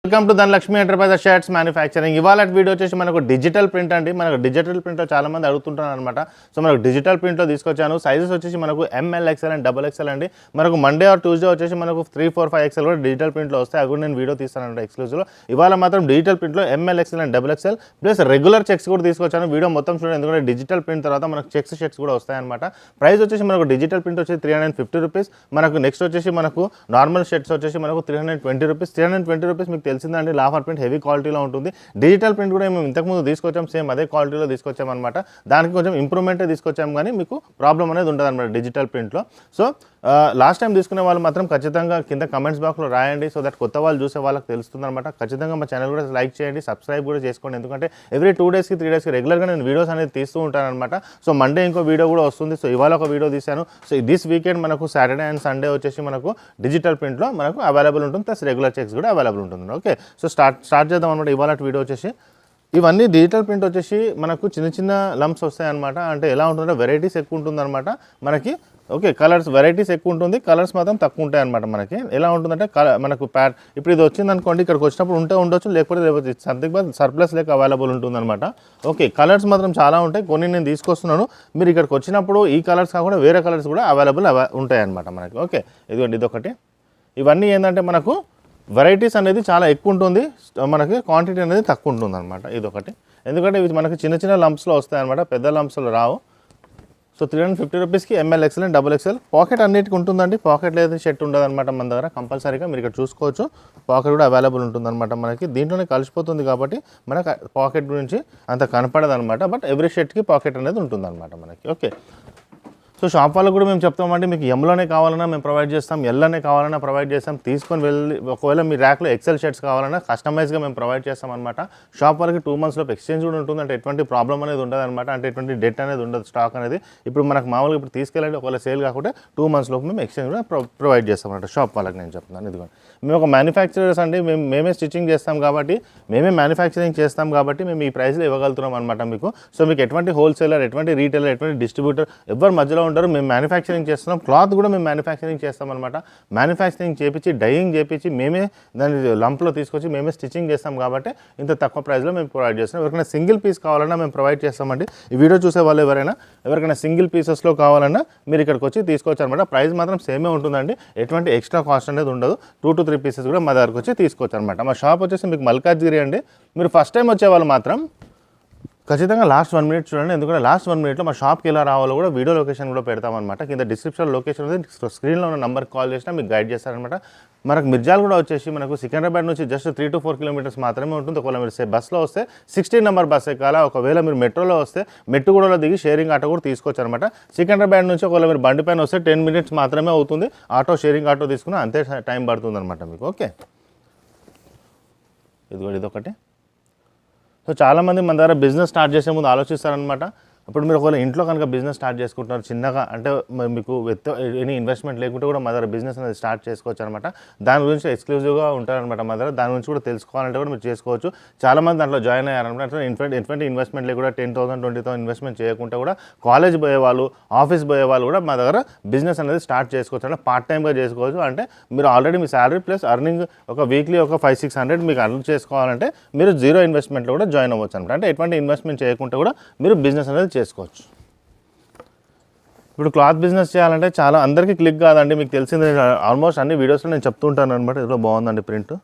Welcome to Dhanalakshmi enterprises shirts manufacturing. ఇవాళ video వచ్చేసి మనకు డిజిటల్ ప్రింట్ అండి. మనకు డిజిటల్ ప్రింట్లో చాలా మంది అడుగుతుంటారు అనమాట. సో మనకు డిజిటల్ ప్రింట్లో తీసుకొచ్చాను. సైజెస్ వచ్చేసి మనకు ML XL and double XL అండి. మనకు మండే ఆర్ ట్యూస్డే వచ్చేసి మనకు 3, 4, 5 ఎక్స్ఎల్ కూడా డిజిటల్ ప్రింట్లో వస్తాయి. అవి కూడా నేను వీడియో తీస్తానంట ఎక్స్క్లూజివ్లో. ఇవాళ మాత్రం డిజిటల్ ప్రింట్లో M L XL and double XL plus regular checks కూడా తీసుకొచ్చాను. వీడియో మొత్తం చూడండి, ఎందుకంటే డిజిటల్ ప్రింట్ తర్వాత మనకు చెక్స్ షర్ట్స్ కూడా వస్తాయన్నమాట. ప్రైస్ వచ్చేసి మనకు డిజిటల్ ప్రింట్ వచ్చేసి 350 రూపీస్. మనకు నెక్స్ట్ వచ్చేసి మనకు నార్మల్ షర్ట్స్ వచ్చేసి మనకు 320 రూపీస్. 320 రూపీస్ మీకు తెలిసిందండి, లాఫర్ ప్రింట్ హెవీ క్వాలిటీలో ఉంటుంది. డిజిటల్ ప్రింట్ కూడా మేము ఇంతకుముందు తీసుకొచ్చాం, సేమ్ అదే క్వాలిటీలో తీసుకొచ్చాం అనమాట. దానికి కొంచెం ఇంప్రూవ్మెంటే తీసుకొచ్చాం, కానీ మీకు ప్రాబ్లం అనేది ఉండదు అనమాట డిజిటల్ ప్రింట్లో. సో లాస్ట్ టైం తీసుకునే వాళ్ళు మాత్రం ఖచ్చితంగా కింద కమెంట్స్ బాక్స్లో రాయండి, సో దట్ కొత్త వాళ్ళు చూసే వాళ్ళకి తెలుస్తుంది అనమాట. ఖచ్చితంగా మా ఛానల్ కూడా లైక్ చేయండి, సబ్స్క్రైబ్ కూడా చేసుకోండి, ఎందుకంటే ఎవ్రీ 2 డేస్కి 3 డేస్కి రెగ్యులర్గా నేను వీడియోస్ అనేది తీస్తూ ఉంటాను అనమాట. సో మండే ఇంకో వీడియో కూడా వస్తుంది. సో ఇవాళ ఒక వీడియో తీశాను. సో దిస్ వీకెండ్ మనకు సాటర్డే అండ్ సండే వచ్చేసి మనకు డిజిటల్ ప్రింట్లో మనకు అవైలబుల్ ఉంటుంది, ప్లస్ రెగ్యులర్ చెక్స్ కూడా అవైలబుల్ ఉంటుంది. ఓకే, సో స్టార్ట్ చేద్దాం అనమాట. ఇవాళ వీడియో వచ్చేసి ఇవన్నీ డిజిటల్ ప్రింట్ వచ్చేసి మనకు చిన్న చిన్న లంప్స్ వస్తాయన్నమాట. అంటే ఎలా ఉంటుందంటే వెరైటీస్ ఎక్కువ ఉంటుందన్నమాట మనకి. ఓకే, కలర్స్ వెరైటీస్ ఎక్కువ ఉంటుంది, కలర్స్ మాత్రం తక్కువ ఉంటాయి అనమాట. మనకి ఎలా ఉంటుందంటే మనకు ఇప్పుడు ఇది వచ్చింది అనుకోండి, ఇక్కడికి వచ్చినప్పుడు ఉండొచ్చు, లేకపోతే సంథింగ్ బట్ సర్ప్లస్ లేక అవైలబుల్ ఉంటుందన్నమాట. ఓకే, కలర్స్ మాత్రం చాలా ఉంటాయి. కొన్ని నేను తీసుకొస్తున్నాను, మీరు ఇక్కడికి వచ్చినప్పుడు ఈ కలర్స్ కాకుండా వేరే కలర్స్ కూడా అవైలబుల్ ఉంటాయి అనమాట మనకి. ఓకే, ఇదొకటి. ఇవన్నీ ఏంటంటే మనకు వెరైటీస్ అనేది చాలా ఎక్కువ ఉంటుంది, మనకి క్వాంటిటీ అనేది తక్కువ ఉంటుంది అనమాట. ఇదొకటి, ఎందుకంటే ఇవి మనకి చిన్న చిన్న లంప్స్లో వస్తాయి అనమాట, పెద్ద లంప్స్లో రావు. సో 350 రూపీస్కి ML XL and double XL. Pocket అన్నిటికి ఉంటుందండి, పాకెట్ లేదు షర్ట్ ఉండదు అనమాట మన దగ్గర. కంపల్సరీగా మీరు ఇక్కడ చూసుకోవచ్చు, పాకెట్ కూడా అవైలబుల్ ఉంటుందన్నమాట మనకి. దీంట్లోనే కలిసిపోతుంది కాబట్టి మనకు పాకెట్ గురించి అంత కనపడదు అనమాట. బట్ ఎవ్రీ షర్ట్కి పాకెట్ అనేది ఉంటుందన్నమాట మనకి. ఓకే, సో షాప్ వాళ్ళకు కూడా మేము చెప్తామండి, మీకు ఎంలోనే కావాలన్నా మేము ప్రొవైడ్ చేస్తాం, ఎల్లోనే కావాలన్నా ప్రొవైడ్ చేస్తాం. తీసుకొని వెళ్ళి ఒకవేళ మీ ర్యాక్లో ఎక్సెల్ షర్ట్స్ కావాలన్నా కస్టమైజ్గా మేము ప్రొవైడ్ చేస్తాం అనమాట. షాప్ వాళ్ళకి 2 months లోపు ఎక్స్చేంజ్ కూడా ఉంటుంది, అంటే ఎటువంటి ప్రాబ్లం అనేది ఉండదు అనమాట. అంటే ఎటువంటి డెట్ అనేది ఉండదు, స్టాక్ అనేది. ఇప్పుడు మనకు మామూలుగా ఇప్పుడు తీసుకెళ్ళండి, ఒకవేళ సేల్ కాకుండా 2 months లోపు మేము ఎక్స్చేంజ్ కూడా ప్రొవైడ్ చేస్తాం అనమాట. షాప్ వాళ్ళకి నేను చెప్తున్నాను. ఇదిగోండి, మేము ఒక మ్యానుఫ్యాక్చరర్స్ అండి, మేమే స్టిచ్చింగ్ చేస్తాం కాబట్టి, మేమే మ్యానుఫ్యాక్చరింగ్ చేస్తాం కాబట్టి మేము ఈ ప్రైస్లో ఇవ్వగలుగుతున్నాం అనమాట మీకు. సో మీకు ఎటువంటి హోల్సేలర్, ఎటువంటి రీటైలర్, ఎటువంటి డిస్ట్రిబ్యూటర్ ఎవరు మధ్యలో ఉంటారు, మేము మ్యానుఫ్యాక్చరింగ్ చేస్తున్నాం. క్లాత్ కూడా మేము మ్యానుఫ్యాక్చరింగ్ చేస్తాం అనమాట. మ్యానుఫ్యాక్చరింగ్ చేపించి డైయింగ్ చేపించి మేమే దాన్ని లంప్లో తీసుకొచ్చి మేమే స్టిచ్చింగ్ చేస్తాం కాబట్టి ఇంత తక్కువ ప్రైస్లో మేము ప్రొవైడ్ చేస్తాం. ఎవరికైనా సింగిల్ పీస్ కావాలన్నా మేము ప్రొవైడ్ చేస్తామండి. ఈ వీడియో చూసే వాళ్ళు ఎవరికైనా సింగిల్ పీసెస్లో కావాలన్నా మీరు ఇక్కడికి వచ్చి తీసుకోవచ్చు అనమాట. ప్రైస్ మాత్రం సేమే ఉంటుందండి, ఎటువంటి ఎక్స్ట్రా కాస్ట్ అనేది ఉండదు. 2 to 3 పీసెస్ కూడా మా దగ్గరకు వచ్చి తీసుకోవచ్చు అనమాట. మా షాప్ వచ్చేసి మీకు మల్కాజ్గిరి అండి. మీరు ఫస్ట్ టైం వచ్చేవాళ్ళు మాత్రం ఖచ్చితంగా లాస్ట్ 1 minute చూడండి, ఎందుకంటే లాస్ట్ 1 minuteలో మా షాప్కి ఎలా రావాలో కూడా వీడియో లొకేషన్ కూడా పెడతామన్నమాట. కింద డిస్క్రిప్షన్ లొకేషన్ ఉంది, స్క్రీన్లో ఉన్న నెంబర్కి కాల్ చేసినా మీకు గైడ్ చేస్తారనమాట. మనకు మిర్జాల్గూడ వచ్చేసి మనకు సికింద్రాబాద్ నుంచి జస్ట్ 3 to 4 kilometers మాత్రమే ఉంటుంది. ఒకవేళ మీరు బస్సులో వస్తే 16 నెంబర్ బస్ ఎక్కాలా. ఒకవేళ మీరు మెట్రోలో వస్తే మెట్టుగూడలో దిగి షేరింగ్ ఆటో కూడా తీసుకోవచ్చు అనమాట. సికింద్రాబాద్ నుంచి ఒకవేళ మీరు బండి పైన వస్తే 10 minutes మాత్రమే అవుతుంది. ఆటో షేరింగ్ ఆటో తీసుకుని అంతే టైం పడుతుంది అనమాట మీకు. ఓకే, ఇదొకటి. సో చాలామంది మన దగ్గర బిజినెస్ స్టార్ట్ చేసే ముందు ఆలోచిస్తారనమాట. ఇప్పుడు మీరు ఒకవేళ ఇంట్లో కనుక బిజినెస్ స్టార్ట్ చేసుకుంటున్నారు చిన్నగా, అంటే మీకు ఎనీ ఇన్వెస్ట్మెంట్ లేకుంటే కూడా మా దగ్గర బిజినెస్ అనేది స్టార్ట్ చేసుకోవచ్చు అనమాట. దాని గురించి ఎక్స్క్లూజివ్గా ఉంటారనమాట మా దగ్గర. దాని గురించి కూడా తెలుసుకోవాలంటే కూడా మీరు చేసుకోవచ్చు. చాలామంది దాంట్లో జాయిన్ అయ్యారనమాట. ఎటువంటి ఇన్వెస్ట్మెంట్ లేకుండా 10,000, 20,000 ఇన్వెస్ట్మెంట్ చేయకుండా కూడా కాలేజ్ పోయేవాళ్ళు, ఆఫీస్ పోయేవాళ్ళు కూడా మా దగ్గర బిజినెస్ అనేది స్టార్ట్ చేసుకోవచ్చు. అంటే పార్ట్ టైమ్గా చేసుకోవచ్చు. అంటే మీరు ఆల్రెడీ మీ శాలరీ ప్లస్ అర్నింగ్ ఒక వీక్లీ ఒక 500-600 మీకు అర్న్ చేసుకోవాలంటే మీరు 0 ఇన్వెస్ట్మెంట్లో కూడా జాయిన్ అవ్వచ్చు అనమాట. అంటే ఎటువంటి ఇన్వెస్ట్మెంట్ చేయకుండా కూడా మీరు బిజినెస్ అనేది చేసుకోవచ్చు. ఇప్పుడు క్లాత్ బిజినెస్ చేయాలంటే చాలా అందరికీ క్లిక్ కాదండి, మీకు తెలిసింది. ఆల్మోస్ట్ అన్ని వీడియోస్లో నేను చెప్తూ ఉంటాను అనమాట. ఇదిలో బాగుందండి ప్రింట్,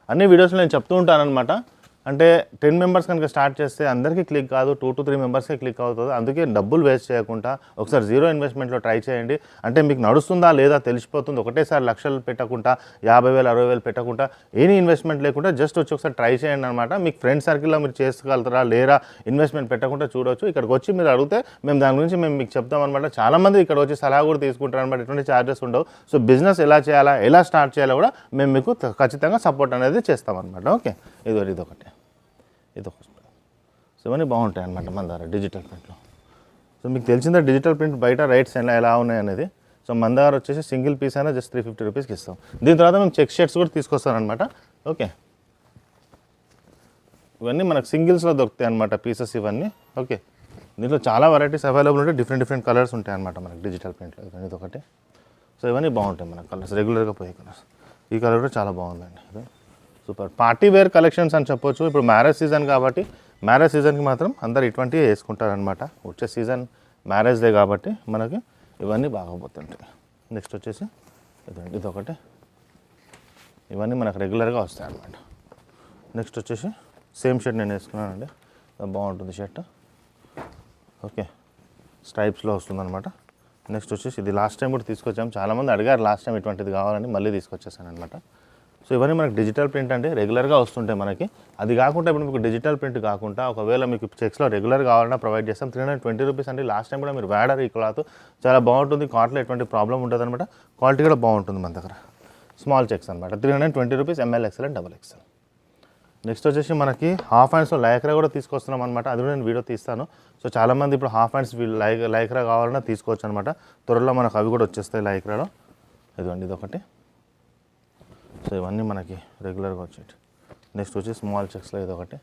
అన్ని వీడియోస్లో నేను చెప్తూ ఉంటాను అనమాట. అంటే 10 members కనుక స్టార్ట్ చేస్తే అందరికీ క్లిక్ కాదు, 2 to 3 membersకే క్లిక్ అవుతుంది. అందుకే డబ్బులు వేస్ట్ చేయకుండా ఒకసారి 0 ఇన్వెస్ట్మెంట్లో ట్రై చేయండి. అంటే మీకు నడుస్తుందా లేదా తెలిసిపోతుంది. ఒకటేసారి లక్షలు పెట్టకుండా 50,000, 60,000 పెట్టకుండా ఎనీ ఇన్వెస్ట్మెంట్ లేకుండా జస్ట్ వచ్చి ఒకసారి ట్రై చేయండి అనమాట. మీకు ఫ్రెండ్ సర్కిల్లో మీరు చేసుకోగలుగుతారా లేరా, ఇన్వెస్ట్మెంట్ పెట్టకుండా చూడవచ్చు. ఇక్కడికి వచ్చి మీరు అడిగితే మేము దాని గురించి మీకు చెప్తామన్నమాట. చాలామంది ఇక్కడ వచ్చి సలహా కూడా తీసుకుంటారు అనమాట, ఎటువంటి ఛార్జెస్ ఉండవు. సో బిజినెస్ ఎలా చేయాలా, ఎలా స్టార్ట్ చేయాలో కూడా మేము మీకు ఖచ్చితంగా సపోర్ట్ అనేది చేస్తామన్నమాట. ఓకే, ఇదొకటి. సో ఇవన్నీ బాగుంటాయి అన్నమాట మన దగ్గర డిజిటల్ ప్రింట్లో. సో మీకు తెలిసిందా డిజిటల్ ప్రింట్ బయట రైట్స్ ఎలా ఉన్నాయి అనేది. సో మన దగ్గర వచ్చేసి సింగిల్ పీస్ అయినా జస్ట్ 350 రూపీస్కి ఇస్తాం. దీని తర్వాత మేము చెక్ షర్ట్స్ కూడా తీసుకొస్తామన్నమాట. ఓకే, ఇవన్నీ మనకు సింగిల్స్లో దొరుకుతాయి అన్నమాట పీసెస్ ఇవన్నీ. ఓకే, దీంట్లో చాలా వెరైటీస్ అవైలబుల్ ఉంటాయి, డిఫరెంట్ కలర్స్ ఉంటాయి అన్నమాట మనకి డిజిటల్ ప్రింట్లో. ఇదొకటి. సో ఇవన్నీ బాగుంటాయి మన కలర్స్, రెగ్యులర్గా పోయే కలర్స్. ఈ కలర్ కూడా చాలా బాగుందండి. సూపర్ పార్టీ వేర్ కలెక్షన్స్ అని చెప్పొచ్చు. ఇప్పుడు మ్యారేజ్ సీజన్ కాబట్టి మ్యారేజ్ సీజన్కి మాత్రం అందరు ఇటువంటివి వేసుకుంటారనమాట. వచ్చే సీజన్ మ్యారేజ్దే కాబట్టి మనకి ఇవన్నీ బాగోపోతుంటాయి. నెక్స్ట్ వచ్చేసి ఇదండి, ఇదొకటి. ఇవన్నీ మనకు రెగ్యులర్గా వస్తాయి అన్నమాట. నెక్స్ట్ వచ్చేసి సేమ్ షర్ట్ నేను వేసుకున్నానండి, బాగుంటుంది షర్ట్. ఓకే, స్ట్రైప్స్లో వస్తుందన్నమాట. నెక్స్ట్ వచ్చేసి ఇది లాస్ట్ టైం కూడా తీసుకొచ్చాము, చాలామంది అడిగారు లాస్ట్ టైం ఇటువంటిది కావాలని, మళ్ళీ తీసుకొచ్చేసాను అనమాట. సో ఇవన్నీ మనకి డిజిటల్ ప్రింట్ అంటే రెగ్యులర్గా వస్తుంటాయి మనకి. అది కాకుండా ఇప్పుడు మీకు డిజిటల్ ప్రింట్ కాకుండా ఒకవేళ మీకు చెక్స్లో రెగ్యులర్ కావాలన్నా ప్రొవైడ్ చేస్తాం. 320 రూపీస్ అండి. లాస్ట్ టైం కూడా మీరు వాడారు ఈ క్లాత్, చాలా బాగుంటుంది. కాటన్లో ఎటువంటి ప్రాబ్లం ఉంటుంది అనమాట. క్వాలిటీ కూడా బాగుంటుంది మన దగ్గర. స్మాల్ చెక్స్ అనమాట. 320 rupees, ML XL and XXL. Next వచ్చేసి మనకి హాఫ్ హ్యాండ్స్లో లైక్రా కూడా తీసుకొస్తున్నాం అనమాట. అది కూడా నేను వీడియో తీస్తాను. సో చాలామంది ఇప్పుడు హాఫ్ హ్యాండ్స్ లైక్రా కావాలన్నా తీసుకోవచ్చు అనమాట. త్వరలో మనకు అవి కూడా వచ్చేస్తాయి లైక్రాలో. ఇదిగోండి, ఇదొకటి. సో ఇవన్నీ మనకి రెగ్యులర్గా వచ్చేటి. నెక్స్ట్ వచ్చి స్మాల్ చెక్స్లో ఇదొకటి.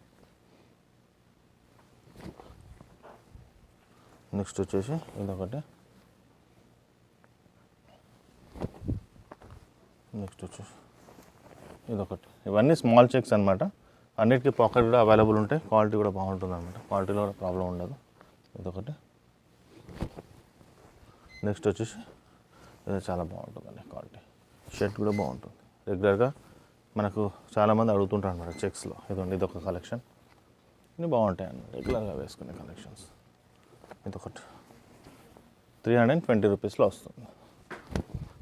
నెక్స్ట్ వచ్చేసి ఇదొకటి. నెక్స్ట్ వచ్చేసి ఇదొకటి. ఇవన్నీ స్మాల్ చెక్స్ అనమాట. అన్నిటికీ పాకెట్ కూడా అవైలబుల్ ఉంటాయి. క్వాలిటీ కూడా బాగుంటుంది అనమాట. క్వాలిటీలో కూడా ప్రాబ్లం ఉండదు. ఇదొకటి. నెక్స్ట్ వచ్చేసి ఇది చాలా బాగుంటుందండి క్వాలిటీ. షర్ట్ కూడా బాగుంటుంది. రెగ్యులర్గా మనకు చాలామంది అడుగుతుంటారు అనమాట చెక్స్లో. ఇదండి, ఇదొక కలెక్షన్. ఇవి బాగుంటాయండి రెగ్యులర్గా వేసుకునే కలెక్షన్స్. ఇదొకటి 320 రూపీస్లో వస్తుంది.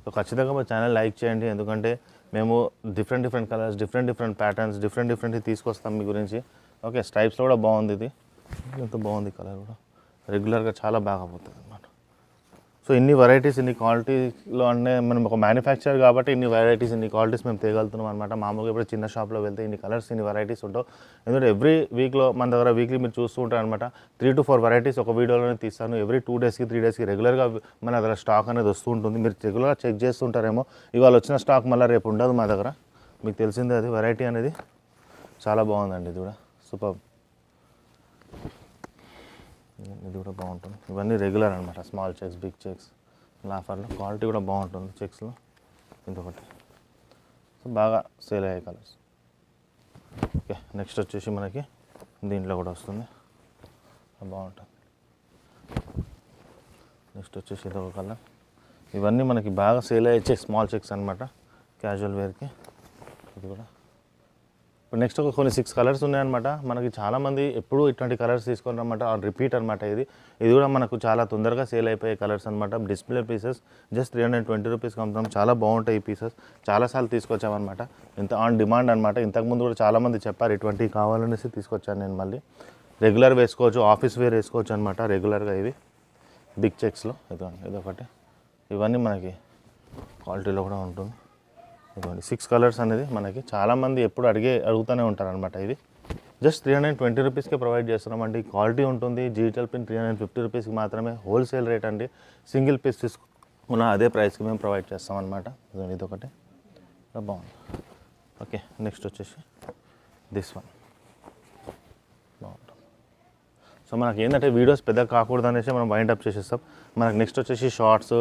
సో ఖచ్చితంగా మా ఛానల్ లైక్ చేయండి, ఎందుకంటే మేము different colours, different patterns, different తీసుకొస్తాం మీ గురించి. ఓకే, స్ట్రైప్స్లో కూడా బాగుంది. ఇది ఎంత బాగుంది కలర్ కూడా. రెగ్యులర్గా చాలా బాగా పోతుంది అనమాట. సో ఇన్ని వెరైటీస్, ఇన్ని క్వాలిటీలో అంటే మనం ఒక మ్యానుఫ్యాక్చర్ కాబట్టి ఇన్ని వెరైటీస్, ఇన్ని క్వాలిటీస్ మేము తేగలుగుతున్నాం అనమాట. మామూలుగా ఇప్పుడు చిన్న షాప్లో వెళ్తే ఇన్ని కలర్స్, ఇన్ని వెరైటీస్ ఉంటావు. ఎందుకంటే ఎవ్రీ వీక్లో మన దగ్గర వీక్లీ మీరు చూస్తూ ఉంటారు అనమాట. 3 to 4 వెరైటీస్ ఒక వీడియోలోనే తీస్తాను. ఎవ్రీ 2 days 3 days రెగ్యులర్గా మన దగ్గర స్టాక్ అనేది వస్తూ ఉంటుంది. మీరు రెగ్యులర్గా చెక్ చేస్తుంటారేమో, ఇవాళ వచ్చిన స్టాక్ మళ్ళీ రేపు ఉండదు మా దగ్గర. మీకు తెలిసిందే అది. వెరైటీ అనేది చాలా బాగుందండి. ఇది కూడా సూపర్. ఇది కూడా బాగుంటుంది. ఇవన్నీ రెగ్యులర్ అనమాట. స్మాల్ చెక్స్, బిగ్ చెక్స్, లాఫర్లో క్వాలిటీ కూడా బాగుంటుంది చెక్స్లో. ఇంకొకటి సో బాగా సేల్ అయ్యే కలర్స్. ఓకే, నెక్స్ట్ వచ్చేసి మనకి దీంట్లో కూడా వస్తుంది, బాగుంటుంది. నెక్స్ట్ వచ్చేసి ఇదొక కలర్. ఇవన్నీ మనకి బాగా సేల్ అయ్యే చెక్స్, స్మాల్ చెక్స్ అనమాట, క్యాజువల్ వేర్కి. ఇది కూడా ఇప్పుడు నెక్స్ట్ ఒక కొన్ని 6 కలర్స్ ఉన్నాయన్నమాట. మనకి చాలామంది ఎప్పుడూ ఇట్లాంటి కలర్స్ తీసుకొని రన్నమాట, రిపీట్ అనమాట. ఇది కూడా మనకు చాలా తొందరగా సేల్ అయిపోయే కలర్స్ అనమాట. డిస్ప్లే పీసెస్ జస్ట్ 320 రూపీస్కి అమ్ముతాం. చాలా బాగుంటాయి ఈ పీసెస్. చాలాసార్లు తీసుకొచ్చామన్నమాట. ఇంత ఆన్ డిమాండ్ అనమాట. ఇంతకుముందు కూడా చాలామంది చెప్పారు ఇటువంటివి కావాలనేసి తీసుకొచ్చాను నేను. మళ్ళీ రెగ్యులర్ వేసుకోవచ్చు, ఆఫీస్ వేర్ వేసుకోవచ్చు అనమాట రెగ్యులర్గా. ఇవి బిగ్ చెక్స్లో ఇదొకటి. ఇవన్నీ మనకి క్వాలిటీలో కూడా ఉంటుంది. ఇదిగోండి 6 కలర్స్ అనేది మనకి చాలామంది ఎప్పుడు అడుగుతూనే ఉంటారు అనమాట. ఇది జస్ట్ 320 రూపీస్కే ప్రొవైడ్ చేస్తున్నామండి. క్వాలిటీ ఉంటుంది. డిజిటల్ ప్రింట్ 350 రూపీస్కి మాత్రమే. హోల్సేల్ రేట్ అండి. సింగిల్ పీస్ తీసుకున్న అదే ప్రైస్కి మేము ప్రొవైడ్ చేస్తాం అనమాట. ఇదొకటి బాగుంది. ఓకే, నెక్స్ట్ వచ్చేసి దిస్ వన్ బాగుంటుంది. సో మనకి ఏంటంటే వీడియోస్ పెద్దగా కాకూడదు అనేసి మనం వైండ్ అప్ చేసేస్తాం. మనకు నెక్స్ట్ వచ్చేసి షార్ట్స్,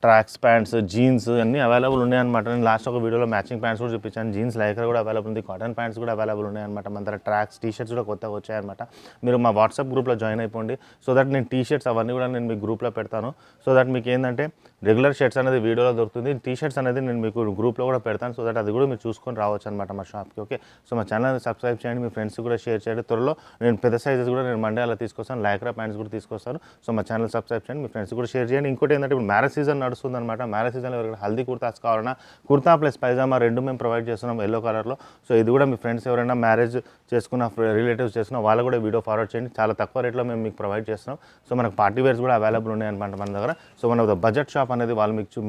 ట్రాక్స్, ప్యాంట్స్, జీన్స్ అన్నీ అవైలబుల్ ఉన్నాయన్నమాట. నేను లాస్ట్ ఒక వీడియోలో మ్యాచింగ్ ప్యాంట్స్ కూడా చూపించాను. జీన్స్ లైక్రా కూడా అవైలబుల్ ఉంది. కాటన్ ప్యాంట్స్ కూడా అవైలబుల్ ఉన్నాయన్నమాట. మన దగ్గర ట్రాక్స్, టీషర్ట్స్ కూడా కొత్తగా వచ్చాయన్నమాట. మీరు మా వాట్సాప్ గ్రూప్లో జాయిన్ అయిపోండి. సో దట్ నేను టీషర్ట్స్ అవన్నీ కూడా నేను మీ గ్రూప్లో పెడతాను. సో దట్ మీకు ఏంటంటే రెగ్యులర్ షర్ట్స్ అనేది వీడియోలో దొరుకుతుంది. టీషర్ట్స్ అనేది నేను మీకు గ్రూప్లో కూడా పెడతాను. సో దట్ అది కూడా మీరు చూసుకొని రావచ్చు అనమాట మా షాప్కి. ఓకే, సో మా ఛానల్ని సబ్స్క్రైబ్ చేయండి, మీ ఫ్రెండ్స్ కూడా షేర్ చేయండి. త్వరలో నేను పెద్ద సైజెస్ కూడా నేను మండే అలా తీసుకొస్తాను. లైక్రా ప్యాంట్స్ కూడా తీసుకొస్తాను. సో మా ఛానల్ సబ్స్క్రైబ్ చేయండి, మీ ఫ్రెండ్స్ కూడా షేర్ చేయండి. ఇంకోటి ఏంటంటే ఇప్పుడు మ్యారేజ్ సీజన్ నడుస్తుంది అనమాట. మ్యారేజ్ సీజన్లో ఎవరైనా హల్దీ కుర్తాస్ కావాలన్నా కుర్తా ప్లస్ పైజామా 2 మేము ప్రొవైడ్ చేస్తున్నాం ఎల్లో కలర్లో. సో ఇది కూడా మీ ఫ్రెండ్స్ ఎవరైనా మ్యారేజ్ చేసుకున్న, రిలేటివ్స్ చేసుకున్న వాళ్ళు కూడా వీడియో ఫార్వర్డ్ చేయండి. చాలా తక్కువ రేట్లో మేము మీకు ప్రొవైడ్ చేస్తున్నాం. సో మనకు పార్టీ వేర్స్ కూడా అవైలబుల్ ఉన్నాయన్నమాట మన దగ్గర. సో మన బడ్జెట్ షాప్ అనేది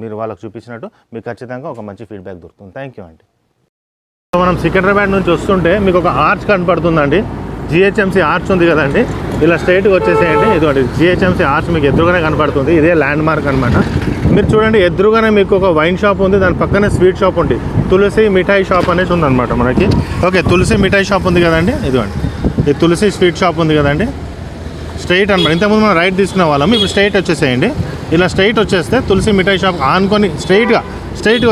మీరు వాళ్ళకి చూపించినట్టు మీకు ఖచ్చితంగా ఒక మంచి ఫీడ్బ్యాక్ దొరుకుతుంది. థ్యాంక్ యూ అండి. సో మనం సికింద్రాబాద్ నుంచి వస్తుంటే మీకు ఒక ఆర్చ్ కనపడుతుందండి. GHMC ఆర్చ్ ఉంది కదండి, ఇలా స్ట్రైట్గా వచ్చేసేయండి. ఇదిగోండి GHMC ఆర్చ్ మీకు ఎదురుగానే కనపడుతుంది. ఇదే ల్యాండ్ మార్క్ అనమాట. మీరు చూడండి, ఎదురుగానే మీకు ఒక వైన్ షాప్ ఉంది, దాని పక్కనే స్వీట్ షాప్ ఉంది. తులసి మిఠాయి షాప్ అనేది ఉందన్నమాట మనకి. ఓకే, తులసి మిఠాయి షాప్ ఉంది కదండి. ఇదిగోండి ఈ తులసి స్వీట్ షాప్ ఉంది కదండి, స్ట్రైట్ అనమాట. ఇంతకుముందు మనం రైట్ తీసుకునే వాళ్ళం, ఇప్పుడు స్ట్రైట్ వచ్చేసేయండి. ఇలా స్ట్రైట్ వచ్చేస్తే తులసి మిఠాయి షాప్ ఆనుకొని స్ట్రైట్గా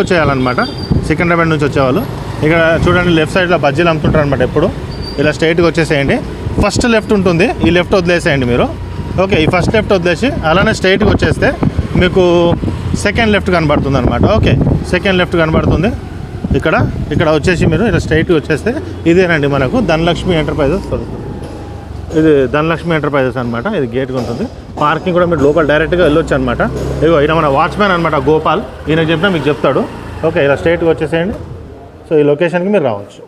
వచ్చేయాలన్నమాట. సికింద్రాబాద్ నుంచి వచ్చేవాళ్ళు ఇక్కడ చూడండి లెఫ్ట్ సైడ్లో బజ్జీలు అమ్ముతుంటారు అనమాట. ఎప్పుడు ఇలా స్ట్రైట్గా వచ్చేసేయండి. ఫస్ట్ లెఫ్ట్ ఉంటుంది, ఈ లెఫ్ట్ వదిలేసేయండి మీరు. ఓకే, ఈ ఫస్ట్ లెఫ్ట్ వదిలేసి అలానే స్ట్రైట్గా వచ్చేస్తే మీకు సెకండ్ లెఫ్ట్ కనబడుతుంది అనమాట. ఓకే, సెకండ్ లెఫ్ట్ కనబడుతుంది. ఇక్కడ వచ్చేసి మీరు ఇలా స్ట్రైట్గా వచ్చేస్తే ఇదేనండి మనకు ధనలక్ష్మి ఎంటర్ప్రైజెస్. ఇది ధనలక్ష్మి ఎంటర్ప్రైజెస్ అనమాట. ఇది గేట్గా ఉంటుంది. పార్కింగ్ కూడా మీరు లోపల డైరెక్ట్గా వెళ్ళొచ్చు అనమాట. ఇగో ఈయన మన వాచ్మ్యాన్ అనమాట, గోపాల్. ఈయన చెప్పినా మీకు చెప్తాడు. ఓకే, ఇలా స్ట్రైట్గా వచ్చేసేయండి. సో ఈ లొకేషన్కి మీరు రావచ్చు.